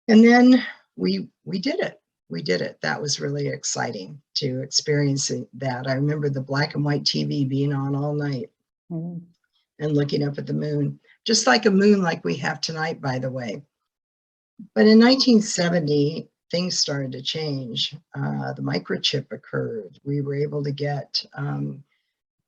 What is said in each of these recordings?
And then we did it. We did it. That was really exciting to experience that. I remember the black and white TV being on all night and looking up at the moon, just like a moon like we have tonight, by the way. But in 1970, things started to change. The microchip occurred. We were able to get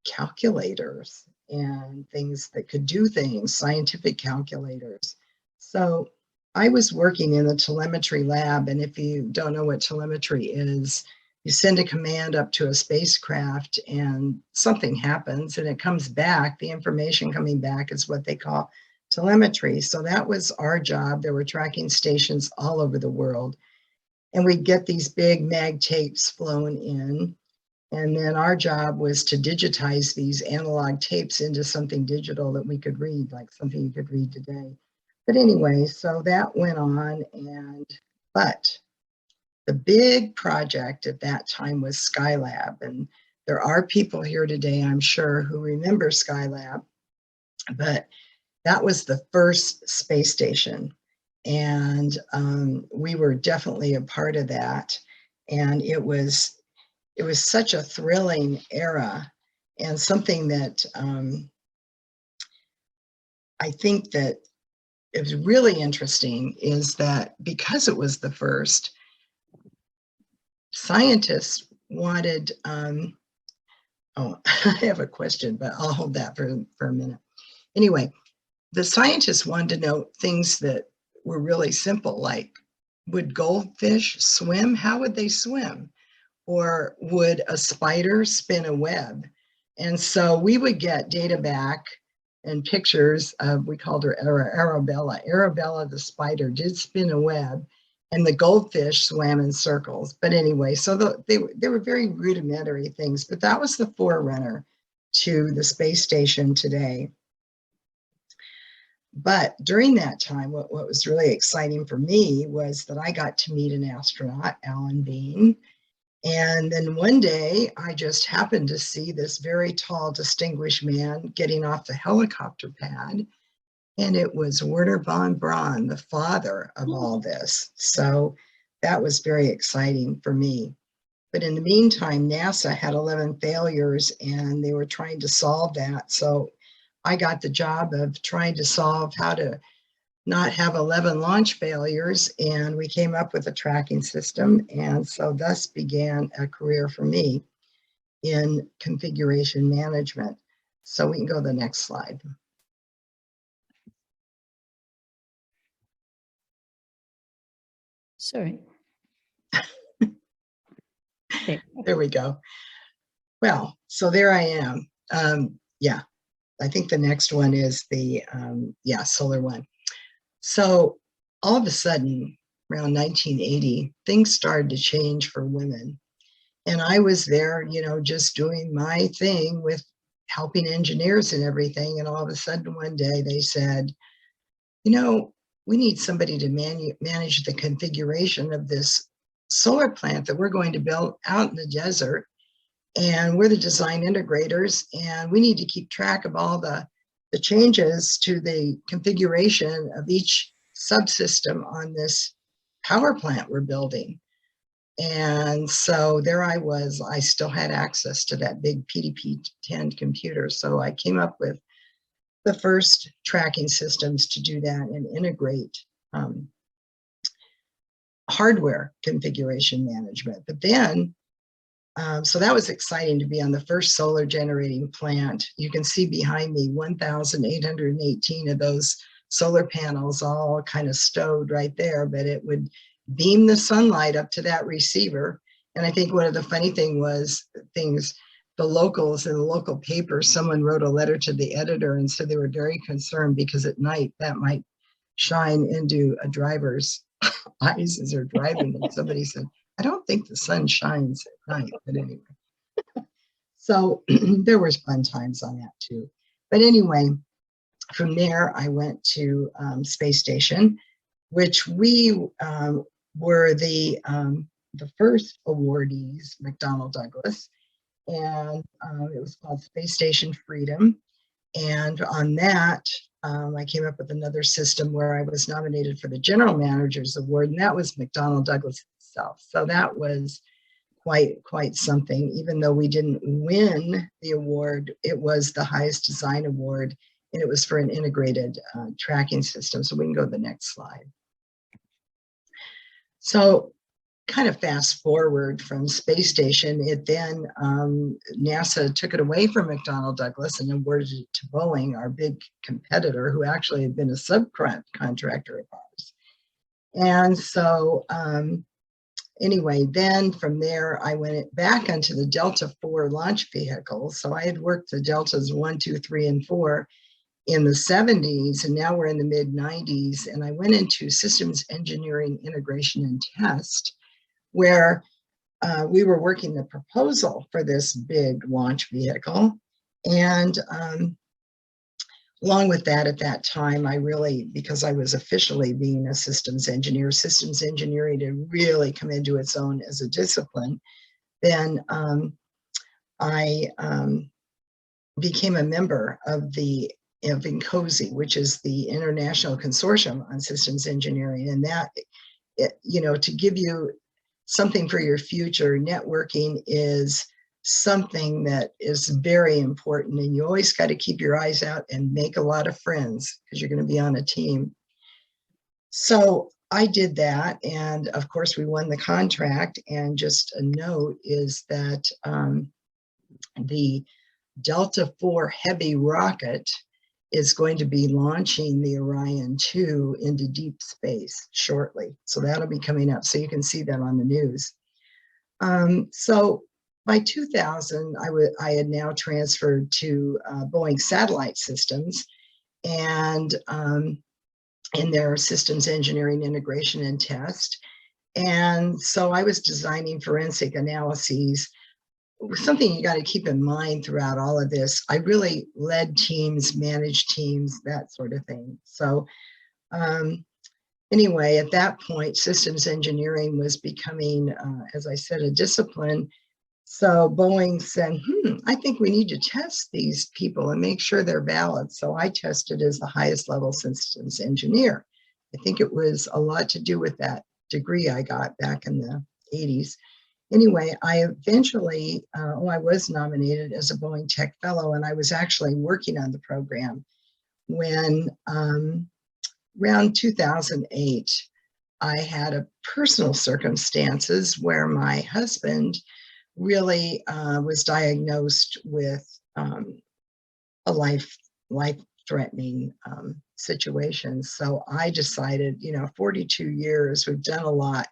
calculators and things that could do things, scientific calculators. So I was working in the telemetry lab, and if you don't know what telemetry is, you send a command up to a spacecraft and something happens and it comes back. The information coming back is what they call telemetry. So that was our job. There were tracking stations all over the world, and we'd get these big mag tapes flown in. And then our job was to digitize these analog tapes into something digital that we could read, like something you could read today. But anyway, so that went on, but the big project at that time was Skylab. And there are people here today, I'm sure, who remember Skylab, but that was the first space station. And we were definitely a part of that. And it was such a thrilling era, and something that I think that it was really interesting is that because it was the first, scientists wanted, oh, I have a question, but I'll hold that for a minute. Anyway, the scientists wanted to know things that were really simple, like would goldfish swim? How would they swim? Or would a spider spin a web? And so we would get data back and pictures of, we called her Arabella. Arabella the spider did spin a web, and the goldfish swam in circles. But anyway, so they were very rudimentary things, but that was the forerunner to the space station today. But during that time, what was really exciting for me was that I got to meet an astronaut, Alan Bean. And then one day, I just happened to see this very tall, distinguished man getting off the helicopter pad. And it was Wernher von Braun, the father of all this. So that was very exciting for me. But in the meantime, NASA had 11 failures, and they were trying to solve that. So I got the job of trying to solve how to not have 11 launch failures, and we came up with a tracking system. And so thus began a career for me in configuration management. So we can go to the next slide. Sorry. There we go. Well, so there I am. Yeah, I think the next one is the, solar one. So all of a sudden, around 1980, things started to change for women. And I was there, just doing my thing with helping engineers and everything. And all of a sudden one day they said, we need somebody to manage the configuration of this solar plant that we're going to build out in the desert. And we're the design integrators, and we need to keep track of all the changes to the configuration of each subsystem on this power plant we're building. And so there I was. I still had access to that big PDP-10 computer. So I came up with the first tracking systems to do that and integrate hardware configuration management. But then, so that was exciting to be on the first solar generating plant. You can see behind me 1,818 of those solar panels all kind of stowed right there, but it would beam the sunlight up to that receiver. And I think one of the funny things, the locals in the local paper, someone wrote a letter to the editor and said they were very concerned because at night that might shine into a driver's eyes as they're driving. And somebody said, I don't think the sun shines at night, but anyway. So there was fun times on that too. But anyway, from there, I went to space station, which we were the first awardees, McDonnell Douglas, and it was called Space Station Freedom. And on that, I came up with another system where I was nominated for the General Manager's Award, and that was McDonnell Douglas itself. So that was quite something. Even though we didn't win the award, it was the highest design award, and it was for an integrated tracking system. So we can go to the next slide. So kind of fast forward from space station, it then NASA took it away from McDonnell Douglas and awarded it to Boeing, our big competitor, who actually had been a subcontractor of ours. And so anyway, then from there, I went back onto the Delta IV launch vehicle. So I had worked the Deltas 1, 2, 3, and 4 in the 70s, and now we're in the mid 90s. And I went into systems engineering, integration, and test, where we were working the proposal for this big launch vehicle. And along with that, at that time, I really, because I was officially being a systems engineering had really come into its own as a discipline, then I became a member of INCOSE, which is the International Consortium on Systems Engineering. And that, to give you something for your future, networking is something that is very important, and you always got to keep your eyes out and make a lot of friends because you're going to be on a team. So I did that, and of course we won the contract. And just a note is that the Delta IV Heavy rocket is going to be launching the Orion 2 into deep space shortly. So that'll be coming up. So you can see that on the news. So by 2000, I had now transferred to Boeing Satellite Systems, and in their systems engineering, integration, and test. And so I was designing forensic analyses. Something you got to keep in mind throughout all of this, I really led teams, managed teams, that sort of thing. So anyway, at that point, systems engineering was becoming, as I said, a discipline. So Boeing said, I think we need to test these people and make sure they're valid. So I tested as the highest level systems engineer. I think it was a lot to do with that degree I got back in the 80s. Anyway, I eventually, I was nominated as a Boeing Tech Fellow, and I was actually working on the program when around 2008, I had a personal circumstances where my husband really was diagnosed with a life-threatening situation. So I decided, 42 years, we've done a lot.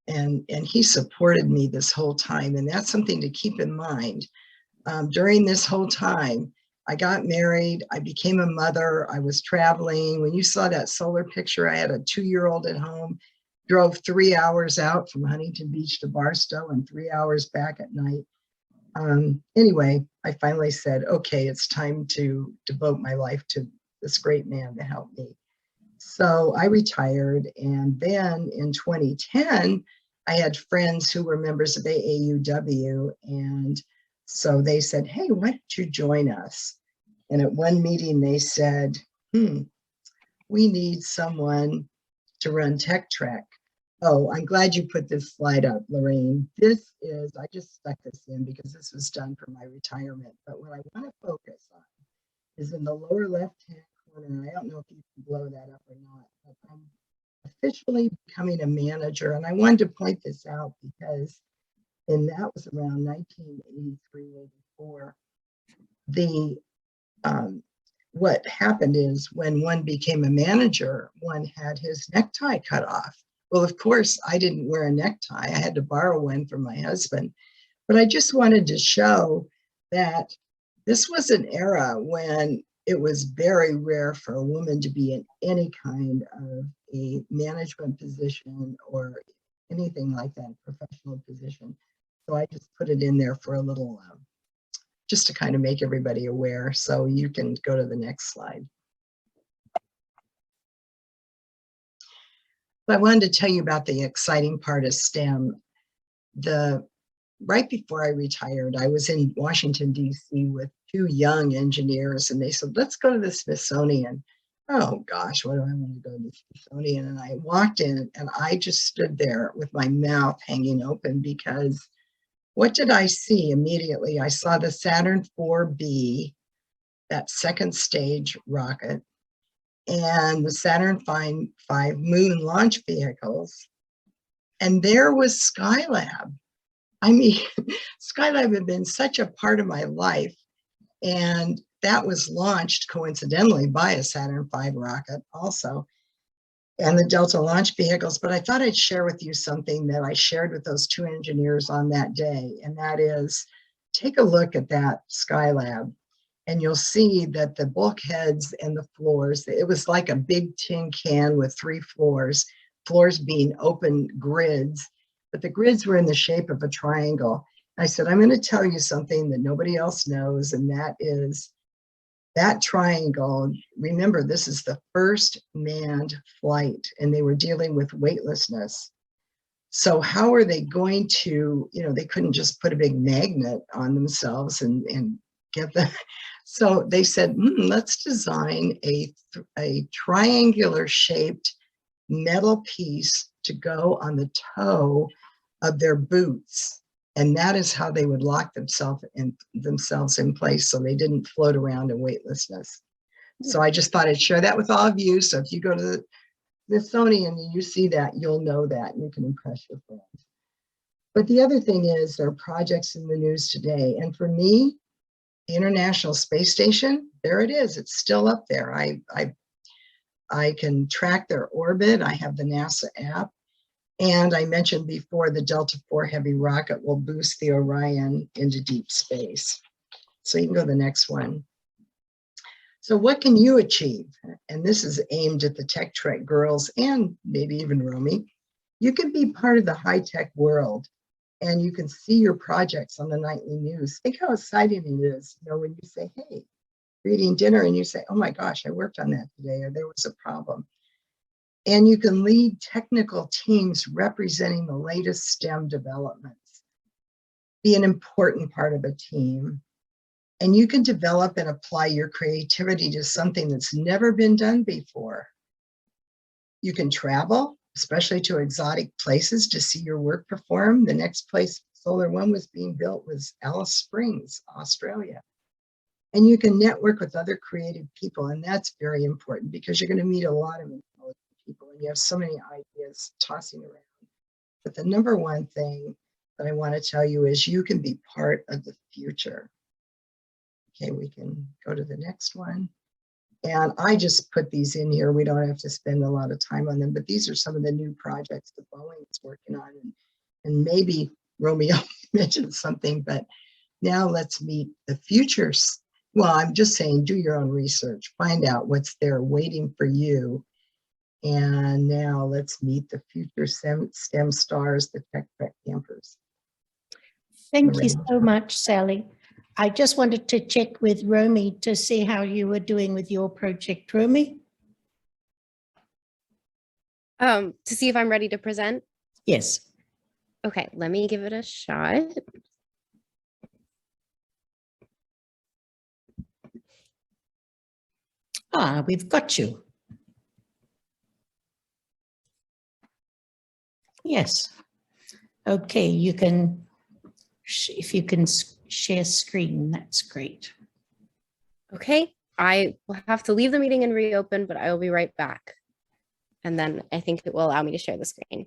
And he supported me this whole time. And that's something to keep in mind. During this whole time, I got married, I became a mother, I was traveling. When you saw that solar picture, I had a 2-year-old at home, drove 3 hours out from Huntington Beach to Barstow and 3 hours back at night. Anyway, I finally said, okay, it's time to devote my life to this great man to help me. So I retired, and then in 2010, I had friends who were members of AAUW, and so they said, hey, why don't you join us? And at one meeting, they said, we need someone to run Tech Trek. Oh, I'm glad you put this slide up, Lorraine. This is, I just stuck this in because this was done for my retirement, but what I want to focus on is in the lower left-hand corner. I don't know if you can blow that up or not, but I'm officially becoming a manager. And I wanted to point this out because, and that was around 1983, 84. What happened is when one became a manager, one had his necktie cut off. Well, of course, I didn't wear a necktie. I had to borrow one from my husband. But I just wanted to show that this was an era when it was very rare for a woman to be in any kind of a management position or anything like that, professional position. So I just put it in there for a little, just to kind of make everybody aware. So you can go to the next slide. But I wanted to tell you about the exciting part of STEM. The right before I retired, I was in Washington, D.C. with two young engineers, and they said, let's go to the Smithsonian. Oh gosh, what do I want to go to the Smithsonian? And I walked in and I just stood there with my mouth hanging open, because what did I see immediately? I saw the Saturn IV-B, that second stage rocket, and the Saturn V moon launch vehicles. And there was Skylab. I mean, Skylab had been such a part of my life, and that was launched coincidentally by a Saturn V rocket also, and the Delta launch vehicles. But I thought I'd share with you something that I shared with those two engineers on that day, and that is, take a look at that Skylab, and you'll see that the bulkheads and the floors, it was like a big tin can with 3 floors being open grids, but the grids were in the shape of a triangle. I said, I'm going to tell you something that nobody else knows, and that is that triangle. Remember, this is the first manned flight, and they were dealing with weightlessness. So how are they going to, they couldn't just put a big magnet on themselves and get the, so they said, let's design a triangular shaped metal piece to go on the toe of their boots. And that is how they would lock themselves in place, so they didn't float around in weightlessness. So I just thought I'd share that with all of you. So if you go to the Smithsonian and you see that, you'll know that, and you can impress your friends. But the other thing is, there are projects in the news today. And for me, the International Space Station, there it is. It's still up there. I can track their orbit. I have the NASA app. And I mentioned before, the Delta IV Heavy rocket will boost the Orion into deep space. So you can go to the next one. So what can you achieve? And this is aimed at the Tech Trek girls and maybe even Romy. You can be part of the high-tech world, and you can see your projects on the nightly news. Think how exciting it is, when you say, hey, you're eating dinner and you say, oh my gosh, I worked on that today, or there was a problem. And you can lead technical teams representing the latest STEM developments. Be an important part of a team. And you can develop and apply your creativity to something that's never been done before. You can travel, especially to exotic places, to see your work perform. The next place Solar One was being built was Alice Springs, Australia. And you can network with other creative people, and that's very important, because you're going to meet a lot of intelligent people, and you have so many ideas tossing around. But the number one thing that I want to tell you is you can be part of the future. Okay, we can go to the next one. And I just put these in here. We don't have to spend a lot of time on them, but these are some of the new projects that Boeing is working on. And maybe Romeo mentioned something, but now let's meet the futures. Well, I'm just saying, do your own research, find out what's there waiting for you. And now let's meet the future STEM stars, the Tech Trek campers. Thank you so much, Sally. I just wanted to check with Romy to see how you were doing with your project. Romy? To see if I'm ready to present? Yes. Okay, let me give it a shot. Ah, we've got you. Yes. Okay, you can, if you can share screen, that's great. Okay, I will have to leave the meeting and reopen, but I will be right back. And then I think it will allow me to share the screen.